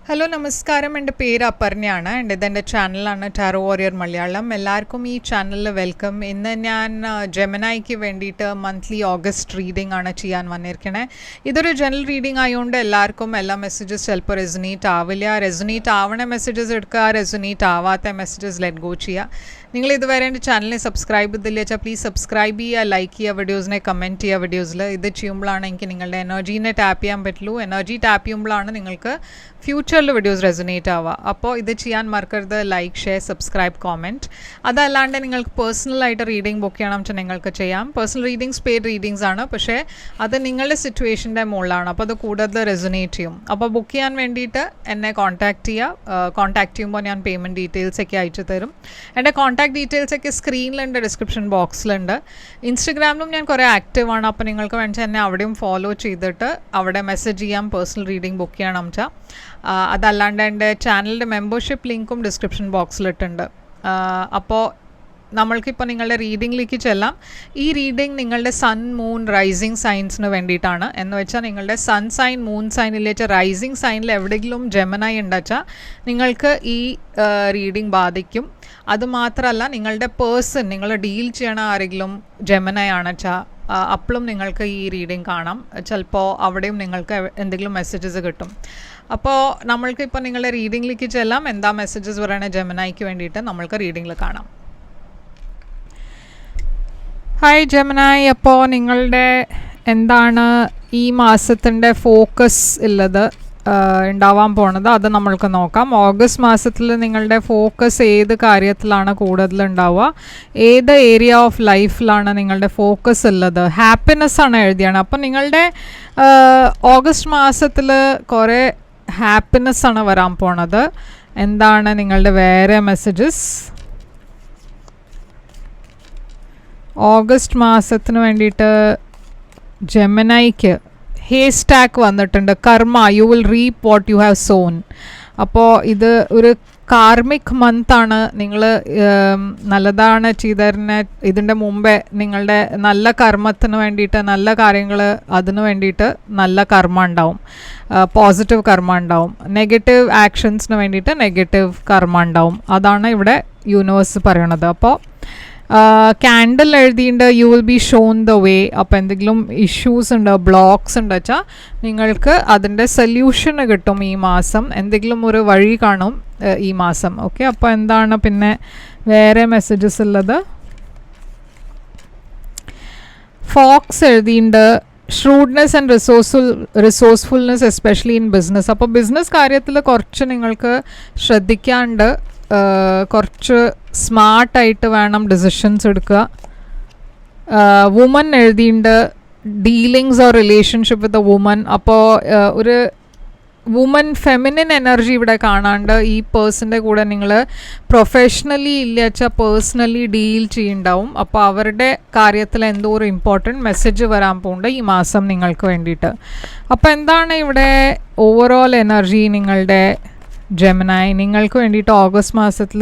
Hello നമസ്കാരം, എൻ്റെ പേര് അപർണയാണ്. ഇതെൻ്റെ ചാനലാണ് ടാരോ വാരിയർ മലയാളം. എല്ലാവർക്കും ഈ ചാനലിൽ വെൽക്കം. ഇന്ന് ഞാൻ ജെമിനായിക്ക് വേണ്ടിയിട്ട് മന്ത്ലി ഓഗസ്റ്റ് റീഡിംഗ് ആണ് ചെയ്യാൻ വന്നിരിക്കണേ. ഇതൊരു ജനറൽ റീഡിംഗ് ആയതുകൊണ്ട് എല്ലാവർക്കും എല്ലാ മെസ്സേജസ് ചിലപ്പോൾ റെസൊനേറ്റ് ആവില്ല. റെസൊനേറ്റ് ആവണ മെസ്സേജസ് എടുക്കുക, റെസൊനേറ്റ് ആവാത്ത മെസ്സേജസ് ലെറ്റ് ഗോ ചെയ്യുക. നിങ്ങൾ ഇതുവരെ എൻ്റെ ചാനലിനെ സബ്സ്ക്രൈബ് ചെയ്തില്ല വെച്ചാൽ പ്ലീസ് സബ്സ്ക്രൈബ് ചെയ്യുക, ലൈക്ക് ചെയ്യുക, വീഡിയോസിനെ കമൻറ്റ് ചെയ്യുക. വീഡിയോസിൽ ഇത് ചെയ്യുമ്പോഴാണ് എനിക്ക് നിങ്ങളുടെ എനർജീനെ ടാപ്പ് ചെയ്യാൻ പറ്റുള്ളൂ. എനർജി ടാപ്പ് ചെയ്യുമ്പോഴാണ് നിങ്ങൾക്ക് ഫ്യൂച്ചറിൽ വീഡിയോസ് റെസൊനേറ്റ് ആവുക. അപ്പോൾ ഇത് ചെയ്യാൻ മറക്കരുത്. Like, share, subscribe, comment. അതല്ലാണ്ട് നിങ്ങൾക്ക് പേഴ്സണലായിട്ട് റീഡിംഗ് ബുക്ക് ചെയ്യണം വെച്ചാൽ നിങ്ങൾക്ക് ചെയ്യാം. പേഴ്സണൽ റീഡിങ്സ് പെയ്ഡ് റീഡിങ്സ് ആണ്, പക്ഷേ അത് നിങ്ങളുടെ സിറ്റുവേഷൻ്റെ മുകളിലാണ്. അപ്പോൾ അത് കൂടുതൽ റെസൊനേറ്റ് ചെയ്യും. അപ്പോൾ ബുക്ക് ചെയ്യാൻ വേണ്ടിയിട്ട് എന്നെ കോൺടാക്റ്റ് ചെയ്യുക. കോൺടാക്ട് ചെയ്യുമ്പോൾ ഞാൻ പേയ്മെൻറ്റ് ഡീറ്റെയിൽസൊക്കെ അയച്ചു തരും. എൻ്റെ കോൺടാക്ട് ഡീറ്റെയിൽസൊക്കെ സ്ക്രീനിലുണ്ട്, ഡിസ്ക്രിപ്ഷൻ ബോക്സിലുണ്ട്. ഇൻസ്റ്റഗ്രാമിലും ഞാൻ കുറേ ആക്റ്റീവാണ്. അപ്പോൾ നിങ്ങൾക്ക് വേണ്ടി എന്നെ അവിടെയും ഫോളോ ചെയ്തിട്ട് അവിടെ മെസ്സേജ് ചെയ്യാം പേഴ്സണൽ റീഡിംഗ് ബുക്ക് ചെയ്യണം വെച്ചാൽ. അതല്ലാണ്ട് എൻ്റെ ചാനലിൻ്റെ മെമ്പർഷിപ്പ് ലിങ്കും ഡിസ്ക്രിപ്ഷൻ ബോക്സിലിട്ടുണ്ട്. അപ്പോൾ നമ്മൾക്കിപ്പോൾ നിങ്ങളുടെ റീഡിങ്ങിലേക്ക് ചെല്ലാം. ഈ റീഡിംഗ് നിങ്ങളുടെ സൺ, മൂൺ, റൈസിങ് സൈൻസിന് വേണ്ടിയിട്ടാണ്. എന്ന് വെച്ചാൽ നിങ്ങളുടെ സൺ സൈൻ, മൂൺ സൈനിലേക്ക് റൈസിങ് സൈനിൽ എവിടെയെങ്കിലും ജെമിനായി ഉണ്ടെച്ചാൽ നിങ്ങൾക്ക് ഈ റീഡിംഗ് ബാധിക്കും. അതുമാത്രമല്ല, നിങ്ങളുടെ പേഴ്സൺ, നിങ്ങൾ ഡീൽ ചെയ്യണ ആരെങ്കിലും ജെമിനായി ആണെച്ചാൽ അപ്പോഴും നിങ്ങൾക്ക് ഈ റീഡിംഗ് കാണാം. ചിലപ്പോൾ അവിടെയും നിങ്ങൾക്ക് എന്തെങ്കിലും മെസ്സേജസ് കിട്ടും. അപ്പോൾ നമ്മൾക്കിപ്പോൾ നിങ്ങളുടെ റീഡിങ്ങിലേക്ക് ചെല്ലാം. എന്താ മെസ്സേജസ് പറയണേ ജെമിനായിക്ക് വേണ്ടിയിട്ട് നമ്മൾക്ക് റീഡിങ്ങിൽ കാണാം. ഹായ് ജെമിനായി, അപ്പോൾ നിങ്ങളുടെ എന്താണ് ഈ മാസത്തിൻ്റെ ഫോക്കസ് ഉള്ളത് ഉണ്ടാവാൻ പോണത് അത് നമ്മൾക്ക് നോക്കാം. ഓഗസ്റ്റ് മാസത്തിൽ നിങ്ങളുടെ ഫോക്കസ് ഏത് കാര്യത്തിലാണ് കൂടുതൽ ഉണ്ടാവുക, ഏത് ഏരിയ ഓഫ് ലൈഫിലാണ് നിങ്ങളുടെ ഫോക്കസ് ഉള്ളത്? ഹാപ്പിനെസ് ആണ് എഴുതിയാണ്. അപ്പം നിങ്ങളുടെ ഓഗസ്റ്റ് മാസത്തിൽ കുറേ ഹാപ്പിനെസ് ആണ് വരാൻ പോണത്. എന്താണ് നിങ്ങളുടെ വേറെ മെസ്സേജസ് ഓഗസ്റ്റ് മാസത്തിന് വേണ്ടിയിട്ട്? ജെമിനായിക്ക് ഹേസ്റ്റാക്ക് വന്നിട്ടുണ്ട്. കർമ്മ, you will റീപ്പ് what you have zone. അപ്പോൾ ഇത് ഒരു കാർമിക് മന്താണ്. നിങ്ങൾ നല്ലതാണ് ചെയ്തതിന് ഇതിൻ്റെ മുമ്പേ നിങ്ങളുടെ നല്ല കർമ്മത്തിന് വേണ്ടിയിട്ട്, നല്ല കാര്യങ്ങൾ അതിന് വേണ്ടിയിട്ട് നല്ല കർമ്മ ഉണ്ടാവും, പോസിറ്റീവ് കർമ്മ ഉണ്ടാവും. നെഗറ്റീവ് ആക്ഷൻസിന് വേണ്ടിയിട്ട് നെഗറ്റീവ് കർമ്മ ഉണ്ടാവും. അതാണ് ഇവിടെ യൂണിവേഴ്സ് പറയണത്. അപ്പോൾ ക്യാൻഡിൽ എഴുതിയിട്ട് you will be shown the way. അപ്പോൾ എന്തെങ്കിലും ഇഷ്യൂസ് ഉണ്ട്, ബ്ലോക്സ് ഉണ്ട് വെച്ചാൽ നിങ്ങൾക്ക് അതിൻ്റെ സൊല്യൂഷന് കിട്ടും ഈ മാസം. എന്തെങ്കിലും ഒരു വഴി കാണും ഈ മാസം. ഓക്കെ, അപ്പോൾ എന്താണ് പിന്നെ വേറെ മെസ്സേജസ് ഉള്ളത്? ഫോക്സ് എഴുതിയിട്ട് shrewdness and resourcefulness especially in business. അപ്പോൾ ബിസിനസ് കാര്യത്തിൽ കുറച്ച് നിങ്ങൾക്ക് ശ്രദ്ധിക്കാണ്ട്, കുറച്ച് സ്മാർട്ടായിട്ട് വേണം ഡിസിഷൻസ് എടുക്കുക. വുമൻ എഴുതിയിട്ട് dealings or relationship with a woman. അപ്പോൾ ഒരു വുമൻ ഫെമിനിൻ എനർജി ഇവിടെ കാണാണ്ട് ഈ പേഴ്സൻ്റെ കൂടെ നിങ്ങൾ പ്രൊഫഷണലി ഇല്ല വെച്ചാൽ പേഴ്സണലി ഡീൽ ചെയ്യുന്നുണ്ടാവും. അപ്പോൾ അവരുടെ കാര്യത്തിൽ എന്തോ ഒരു ഇമ്പോർട്ടൻറ്റ് മെസ്സേജ് വരാൻ പോകുന്നുണ്ട് ഈ മാസം നിങ്ങൾക്ക് വേണ്ടിയിട്ട്. അപ്പോൾ എന്താണ് ഇവിടെ ഓവറോൾ എനർജി നിങ്ങളുടെ ജെമിനായി നിങ്ങൾക്ക് വേണ്ടിയിട്ട് ഓഗസ്റ്റ് മാസത്തിൽ?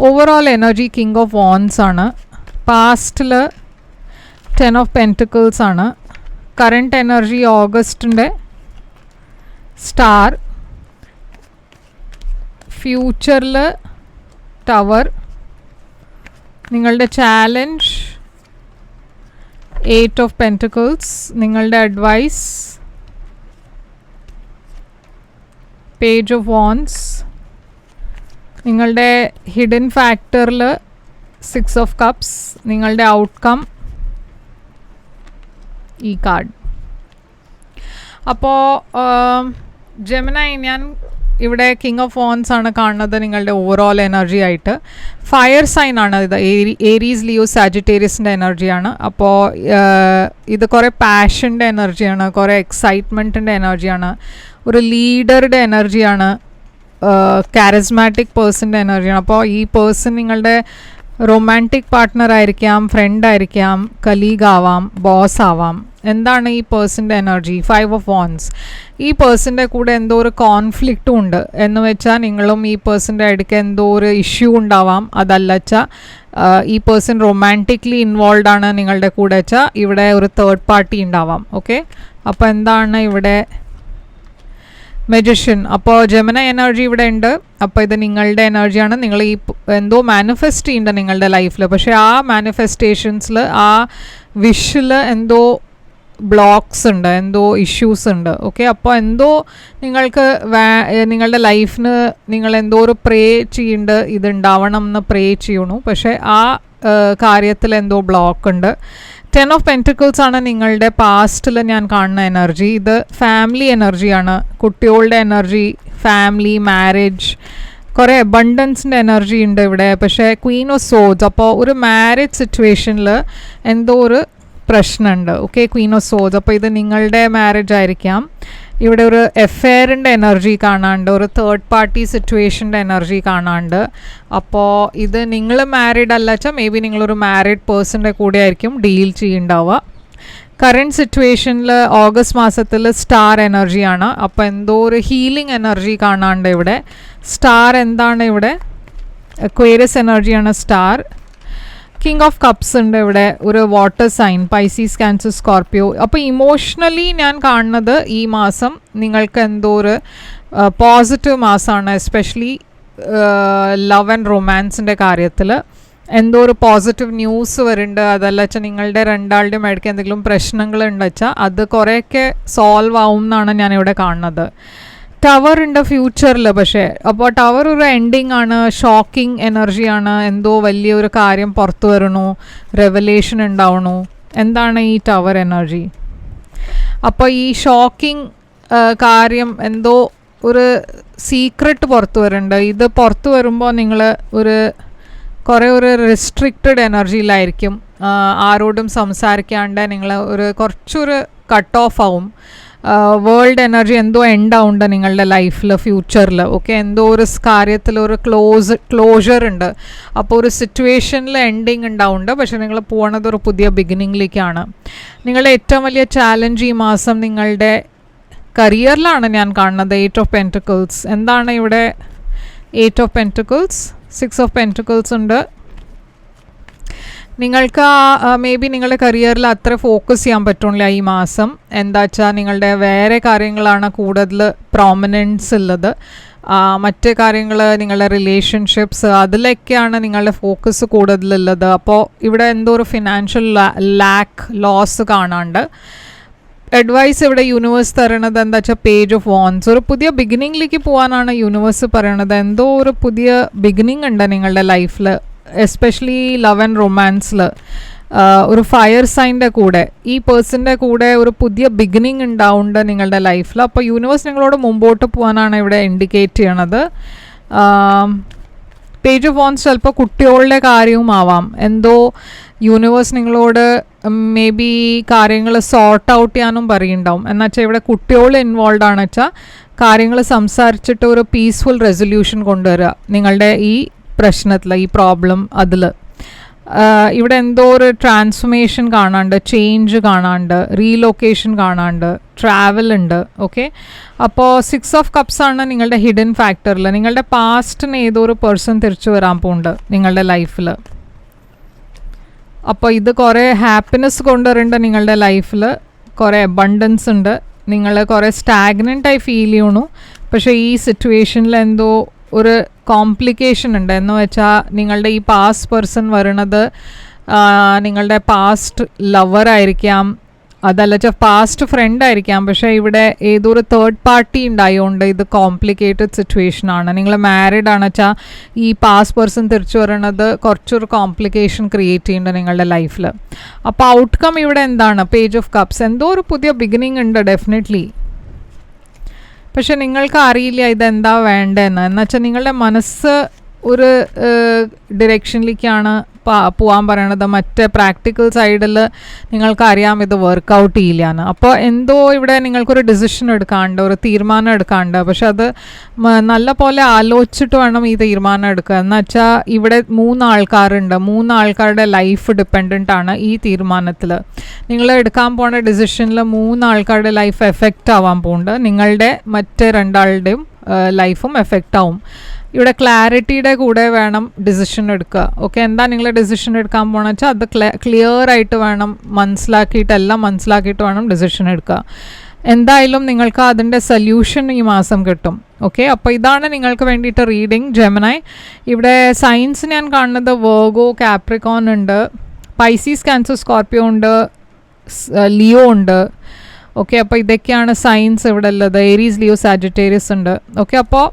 Overall energy king of wands ആണ്. പാസ്റ്റിൽ 10 ഓഫ് പെൻറ്റിക്കിൾസ് ആണ്. കറണ്ട് എനർജി ഓഗസ്റ്റിൻ്റെ സ്റ്റാർ. ഫ്യൂച്ചറിൽ ടവർ. നിങ്ങളുടെ ചാലഞ്ച് 8 ഓഫ് പെൻറ്റിക്കിൾസ്. നിങ്ങളുടെ അഡ്വൈസ് പേജ് ഓഫ് വാൻസ്. നിങ്ങളുടെ ഹിഡൻ ഫാക്ടറിൽ 6 ഓഫ് കപ്സ്. നിങ്ങളുടെ ഔട്ട്കം ഈ കാർഡ്. അപ്പോൾ ജെമിനായി ഞാൻ ഇവിടെ കിങ് ഓഫ് വാൻസ് ആണ് കാണുന്നത് നിങ്ങളുടെ ഓവറോൾ എനർജി ആയിട്ട്. ഫയർ സൈൻ ആണ് ഇത്. ഏരീസ്, ലിയോ, സാജിറ്റേറിയസിൻ്റെ എനർജിയാണ്. അപ്പോൾ ഇത് കുറേ പാഷൻ്റെ എനർജിയാണ്, കുറേ എക്സൈറ്റ്മെൻറ്റിൻ്റെ എനർജിയാണ്, ഒരു ലീഡറുടെ എനർജിയാണ്, കാരിസ്മാറ്റിക് പേഴ്സൻ്റെ എനർജിയാണ്. അപ്പോൾ ഈ പേഴ്സൺ നിങ്ങളുടെ റൊമാൻറ്റിക് പാർട്ട്ണർ ആയിരിക്കാം, ഫ്രണ്ട് ആയിരിക്കാം, കലീഗ് ആവാം, ബോസ് ആവാം. എന്താണ് ഈ പേഴ്സൻ്റെ എനർജി? 5 of wands. ഈ പേഴ്സൻ്റെ കൂടെ എന്തോ ഒരു കോൺഫ്ലിക്റ്റും ഉണ്ട്. എന്ന് വെച്ചാൽ നിങ്ങളും ഈ പേഴ്സൻ്റെ അടുക്ക് എന്തോ ഒരു ഇഷ്യൂ ഉണ്ടാവാം. അതല്ല വെച്ചാൽ ഈ പേഴ്സൺ റൊമാൻറ്റിക്കലി ഇൻവോൾവ് ആണ് നിങ്ങളുടെ കൂടെ വെച്ചാൽ ഇവിടെ ഒരു തേർഡ് പാർട്ടി ഉണ്ടാവാം. ഓക്കെ, അപ്പോൾ എന്താണ് ഇവിടെ മെജിഷ്യൻ. അപ്പോൾ ജെമിനി എനർജി ഇവിടെ ഉണ്ട്. അപ്പോൾ ഇത് നിങ്ങളുടെ എനർജിയാണ്. നിങ്ങൾ ഈ എന്തോ മാനിഫെസ്റ്റ് ചെയ്യുന്നുണ്ട് നിങ്ങളുടെ ലൈഫിൽ. പക്ഷേ ആ മാനിഫെസ്റ്റേഷൻസിൽ ആ വിഷിൽ എന്തോ ബ്ലോക്സ് ഉണ്ട്, എന്തോ ഇഷ്യൂസ് ഉണ്ട്. ഓക്കെ, അപ്പോൾ എന്തോ നിങ്ങൾക്ക് നിങ്ങളുടെ ലൈഫിന് നിങ്ങൾ എന്തോ ഒരു പ്രേ ചെയ്യുന്നുണ്ട്, ഇതുണ്ടാവണം എന്ന് പ്രേ ചെയ്യണു. പക്ഷേ ആ കാര്യത്തിൽ എന്തോ ബ്ലോക്ക് ഉണ്ട്. 10 of Pentacles ആണ് നിങ്ങളുടെ പാസ്റ്റിൽ ഞാൻ കാണുന്ന എനർജി. ഇത് ഫാമിലി എനർജിയാണ്, കുട്ടികളുടെ എനർജി, ഫാമിലി, മാരേജ്, കുറേ അബണ്ടൻസിൻ്റെ എനർജി ഉണ്ട് ഇവിടെ. പക്ഷേ ക്വീൻ ഓഫ് സോഡ്സ്, അപ്പോൾ ഒരു മാരേജ് സിറ്റുവേഷനിൽ എന്തോ ഒരു പ്രശ്നമുണ്ട്. ഓക്കെ, ക്വീൻ ഓഫ് സോഡ്സ്, അപ്പോൾ ഇത് നിങ്ങളുടെ മാരേജ് ആയിരിക്കാം. ഇവിടെ ഒരു എഫെയറിൻ്റെ എനർജി കാണാണ്ട്, ഒരു തേർഡ് പാർട്ടി സിറ്റുവേഷൻ്റെ എനർജി കാണാണ്ട്. അപ്പോൾ ഇത് നിങ്ങൾ മാരീഡ് അല്ല വെച്ചാൽ മേ ബി നിങ്ങളൊരു മാരീഡ് പേഴ്സൻ്റെ കൂടെ ആയിരിക്കും ഡീൽ ചെയ്യുന്നുണ്ടാവുക. കറൻറ്റ് സിറ്റുവേഷനിൽ ഓഗസ്റ്റ് മാസത്തിൽ സ്റ്റാർ എനർജിയാണ്. അപ്പോൾ എന്തോ ഒരു ഹീലിംഗ് എനർജി കാണാണ്ട് ഇവിടെ. സ്റ്റാർ എന്താണ് ഇവിടെ? അക്വേറിയസ് എനർജിയാണ് സ്റ്റാർ. കിങ് ഓഫ് കപ്സ് ഉണ്ട് ഇവിടെ, ഒരു water sign, Pisces, Cancer, Scorpio. അപ്പോൾ ഇമോഷണലി ഞാൻ കാണുന്നത് ഈ മാസം നിങ്ങൾക്ക് എന്തോ ഒരു പോസിറ്റീവ് മാസമാണ്. എസ്പെഷ്യലി ലവ് ആൻഡ് റൊമാൻസിൻ്റെ കാര്യത്തിൽ എന്തോ ഒരു പോസിറ്റീവ് ന്യൂസ് വരുന്നുണ്ട്. അതല്ല വെച്ചാൽ നിങ്ങളുടെ രണ്ടാളുടെയും ഇടയ്ക്ക് എന്തെങ്കിലും പ്രശ്നങ്ങളുണ്ട് വെച്ചാൽ അത് കുറേയൊക്കെ സോൾവ് ആവും എന്നാണ് ഞാനിവിടെ കാണുന്നത്. ടവർ ഉണ്ട് ഫ്യൂച്ചറിൽ. പക്ഷേ അപ്പോൾ ടവർ ഒരു എൻഡിങ് ആണ്, ഷോക്കിംഗ് എനർജിയാണ്. എന്തോ വലിയൊരു കാര്യം പുറത്തു വരണു, റെവലേഷൻ ഉണ്ടാവണു. എന്താണ് ഈ ടവർ എനർജി? അപ്പോൾ ഈ ഷോക്കിംഗ് കാര്യം എന്തോ ഒരു സീക്രട്ട് പുറത്തു വരുന്നുണ്ട്. ഇത് പുറത്തു വരുമ്പോൾ നിങ്ങൾ കുറേ ഒരു റെസ്ട്രിക്റ്റഡ് എനർജിയിലായിരിക്കും. ആരോടും സംസാരിക്കാണ്ട് നിങ്ങൾ കുറച്ചൊരു കട്ട് ഓഫ് ആവും. വേൾഡ് എനർജി എന്തോ എൻഡാവുണ്ട് നിങ്ങളുടെ ലൈഫിൽ ഫ്യൂച്ചറിൽ. ഓക്കെ, എന്തോ ഒരു കാര്യത്തിൽ ഒരു ക്ലോഷർ ഉണ്ട്. അപ്പോൾ ഒരു സിറ്റുവേഷനിൽ എൻഡിങ് ഉണ്ടാവുന്നുണ്ട്. പക്ഷേ നിങ്ങൾ പോകുന്നത് ഒരു പുതിയ ബിഗിനിങ്ങിലേക്കാണ്. നിങ്ങളുടെ ഏറ്റവും വലിയ ചാലഞ്ച് ഈ മാസം നിങ്ങളുടെ കരിയറിലാണ് ഞാൻ കാണുന്നത്. 8 of Pentacles. എന്താണ് ഇവിടെ 8 of Pentacles? 6 of Pentacles ഉണ്ട്. നിങ്ങൾക്ക് മേ ബി നിങ്ങളുടെ കരിയറിൽ അത്ര ഫോക്കസ് ചെയ്യാൻ പറ്റില്ല ഈ മാസം. എന്താ വെച്ചാൽ നിങ്ങളുടെ വേറെ കാര്യങ്ങളാണ് കൂടുതൽ പ്രോമിനൻസ് ഉള്ളത്. മറ്റ് കാര്യങ്ങൾ, നിങ്ങളുടെ റിലേഷൻഷിപ്സ്, അതിലൊക്കെയാണ് നിങ്ങളുടെ ഫോക്കസ് കൂടുതലുള്ളത്. അപ്പോൾ ഇവിടെ എന്തോ ഒരു ഫിനാൻഷ്യൽ ലോസ് കാണാണ്ട്. അഡ്വൈസ് ഇവിടെ യൂണിവേഴ്സ് തരണത് എന്താ വെച്ചാൽ പേജ് ഓഫ് വാൻസ്. ഒരു പുതിയ ബിഗിനിങ്ങിലേക്ക് പോകാനാണ് യൂണിവേഴ്സ് പറയണത്. എന്തോ ഒരു പുതിയ ബിഗിനിങ് ഉണ്ട് നിങ്ങളുടെ ലൈഫിൽ, എസ്പെഷ്യലി ലവ് ആൻഡ് റൊമാൻസിൽ. ഒരു ഫയർ സൈൻ്റെ കൂടെ, ഈ പേഴ്സൻ്റെ കൂടെ ഒരു പുതിയ ബിഗിനിങ് ഉണ്ടാവുന്നുണ്ട് നിങ്ങളുടെ ലൈഫിൽ. അപ്പോൾ യൂണിവേഴ്സ് നിങ്ങളോട് മുമ്പോട്ട് പോകാനാണ് ഇവിടെ ഇൻഡിക്കേറ്റ് ചെയ്യണത്. പേജ് ഓഫ് വാൻസ് ചിലപ്പോൾ കുട്ടികളുടെ കാര്യവും ആവാം. എന്തോ യൂണിവേഴ്സ് നിങ്ങളോട് മേ ബി കാര്യങ്ങൾ സോർട്ട് ഔട്ട് ചെയ്യാനും പറയുന്നുണ്ടാവും. എന്നുവെച്ചാൽ ഇവിടെ കുട്ടികൾ ഇൻവോൾവ് ആണ് വെച്ചാൽ കാര്യങ്ങൾ സംസാരിച്ചിട്ട് ഒരു പീസ്ഫുൾ റെസൊല്യൂഷൻ കൊണ്ടുവരിക നിങ്ങളുടെ ഈ പ്രശ്നത്തിൽ, ഈ പ്രോബ്ലം. അതിൽ ഇവിടെ എന്തോ ഒരു ട്രാൻസ്ഫോർമേഷൻ കാണാണ്ട്, ചേഞ്ച് കാണാണ്ട്, റീലൊക്കേഷൻ കാണാണ്ട്, ട്രാവൽ ഉണ്ട്. ഓക്കെ, അപ്പോൾ 6 of Cups ആണ് നിങ്ങളുടെ ഹിഡൻ ഫാക്ടറിൽ. നിങ്ങളുടെ പാസ്റ്റിന് ഏതോ ഒരു പേഴ്സൺ തിരിച്ചു വരാൻ പോകുന്നുണ്ട് നിങ്ങളുടെ ലൈഫിൽ. അപ്പോൾ ഇത് കുറേ ഹാപ്പിനെസ് കൊണ്ടുവരുന്നുണ്ട് നിങ്ങളുടെ ലൈഫിൽ. കുറേ അബണ്ടൻസ് ഉണ്ട്. നിങ്ങൾ കുറേ സ്റ്റാഗ്നൻ്റായി ഫീൽ ചെയ്യണു. പക്ഷേ ഈ സിറ്റുവേഷനിൽ എന്തോ ഒരു കോംപ്ലിക്കേഷൻ ഉണ്ട്. എന്ന് വെച്ചാൽ നിങ്ങളുടെ ഈ പാസ്റ്റ് പേഴ്സൺ വരണത് നിങ്ങളുടെ പാസ്റ്റ് ലവർ ആയിരിക്കാം, അതല്ല വെച്ചാൽ പാസ്റ്റ് ഫ്രണ്ട് ആയിരിക്കാം. പക്ഷേ ഇവിടെ ഏതോ ഒരു തേർഡ് പാർട്ടി ഉണ്ടായതുകൊണ്ട് ഇത് കോംപ്ലിക്കേറ്റഡ് സിറ്റുവേഷൻ ആണ്. നിങ്ങൾ മാരീഡ് ആണ് വെച്ചാൽ ഈ പാസ്റ്റ് പേഴ്സൺ തിരിച്ചു വരണത് കുറച്ചൊരു കോംപ്ലിക്കേഷൻ ക്രിയേറ്റ് ചെയ്യുന്നുണ്ട് നിങ്ങളുടെ ലൈഫിൽ. അപ്പോൾ ഔട്ട്കം ഇവിടെ എന്താണ്? Page of cups. എന്തോ ഒരു പുതിയ ബിഗിനിങ് ഉണ്ട് ഡെഫിനറ്റ്ലി. പക്ഷെ നിങ്ങൾക്ക് അറിയില്ല ഇതെന്താ വേണ്ടതെന്ന്. എന്നുവെച്ചാൽ നിങ്ങളുടെ മനസ്സ് ഒരു ഡിറക്ഷനിലേക്കാണ് പോകാൻ പറയണത്. മറ്റേ പ്രാക്ടിക്കൽ സൈഡിൽ നിങ്ങൾക്കറിയാം ഇത് വർക്കൗട്ട് ചെയ്യില്ലാന്ന്. അപ്പോൾ എന്തോ ഇവിടെ നിങ്ങൾക്കൊരു ഡിസിഷൻ എടുക്കാണ്ട്, ഒരു തീരുമാനം എടുക്കാണ്ട്. പക്ഷെ അത് നല്ല പോലെ ആലോചിച്ചിട്ട് വേണം ഈ തീരുമാനം എടുക്കുക. എന്ന് വെച്ചാൽ ഇവിടെ 3 ആൾക്കാരുണ്ട്. 3 ആൾക്കാരുടെ ലൈഫ് ഡിപ്പെൻഡൻ്റ് ആണ് ഈ തീരുമാനത്തിൽ. നിങ്ങൾ എടുക്കാൻ പോണ ഡിസിഷനിൽ 3 ആൾക്കാരുടെ ലൈഫ് എഫക്റ്റ് ആവാൻ പോകുന്നുണ്ട്. നിങ്ങളുടെ മറ്റ് 2 ആളുടെയും ലൈഫും എഫക്റ്റ് ആവും. ഇവിടെ ക്ലാരിറ്റിയുടെ കൂടെ വേണം ഡിസിഷൻ എടുക്കുക. ഓക്കെ, എന്താ നിങ്ങൾ ഡിസിഷൻ എടുക്കാൻ പോകണമെന്ന് വെച്ചാൽ അത് ക്ലിയർ ആയിട്ട് വേണം, എല്ലാം മനസ്സിലാക്കിയിട്ട് വേണം ഡിസിഷൻ എടുക്കുക. എന്തായാലും നിങ്ങൾക്ക് അതിൻ്റെ സൊല്യൂഷൻ ഈ മാസം കിട്ടും. ഓക്കെ, അപ്പോൾ ഇതാണ് നിങ്ങൾക്ക് വേണ്ടിയിട്ട് റീഡിങ് ജെമിനായി. ഇവിടെ സയൻസ് ഞാൻ കാണുന്നത് വെർഗോ, കാപ്രിക്കോൺ ഉണ്ട്, പൈസീസ്, ക്യാൻസർ, സ്കോർപ്പിയോ ഉണ്ട്, ലിയോ ഉണ്ട്. ഓക്കെ, അപ്പോൾ ഇതൊക്കെയാണ് സയൻസ് ഇവിടെ ഉള്ളത്. ഏരീസ്, ലിയോ, സാജിറ്റേറിയസ് ഉണ്ട്. ഓക്കെ, അപ്പോൾ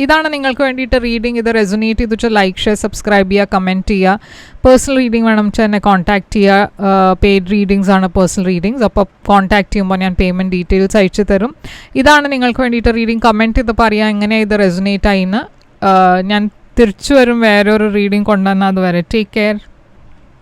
ഇതാണ് നിങ്ങൾക്ക് വേണ്ടിയിട്ട് റീഡിങ്. ഇത് റെസൊനേറ്റ് ചെയ്ത് വെച്ചാൽ ലൈക്ക്, ഷെയർ, സബ്സ്ക്രൈബ് ചെയ്യുക, കമൻറ്റ് ചെയ്യുക. പേഴ്സണൽ റീഡിംഗ് വേണം വെച്ചാൽ എന്നെ കോൺടാക്റ്റ് ചെയ്യുക. പെയ്ഡ് റീഡിങ്സ് ആണ് പേഴ്സണൽ റീഡിങ്സ്. അപ്പോൾ കോൺടാക്റ്റ് ചെയ്യുമ്പോൾ ഞാൻ പേയ്മെൻറ്റ് ഡീറ്റെയിൽസ് അയച്ചു തരും. ഇതാണ് നിങ്ങൾക്ക് വേണ്ടിയിട്ട് റീഡിങ്. കമൻറ്റ് ചെയ്ത് പറയാം എങ്ങനെ ഇത് റെസൊനേറ്റ് ആയിന്ന്. ഞാൻ തിരിച്ചു വരും വേറൊരു റീഡിങ് കൊണ്ടുവന്നാൽ. അതുവരെ ടേക്ക് കെയർ.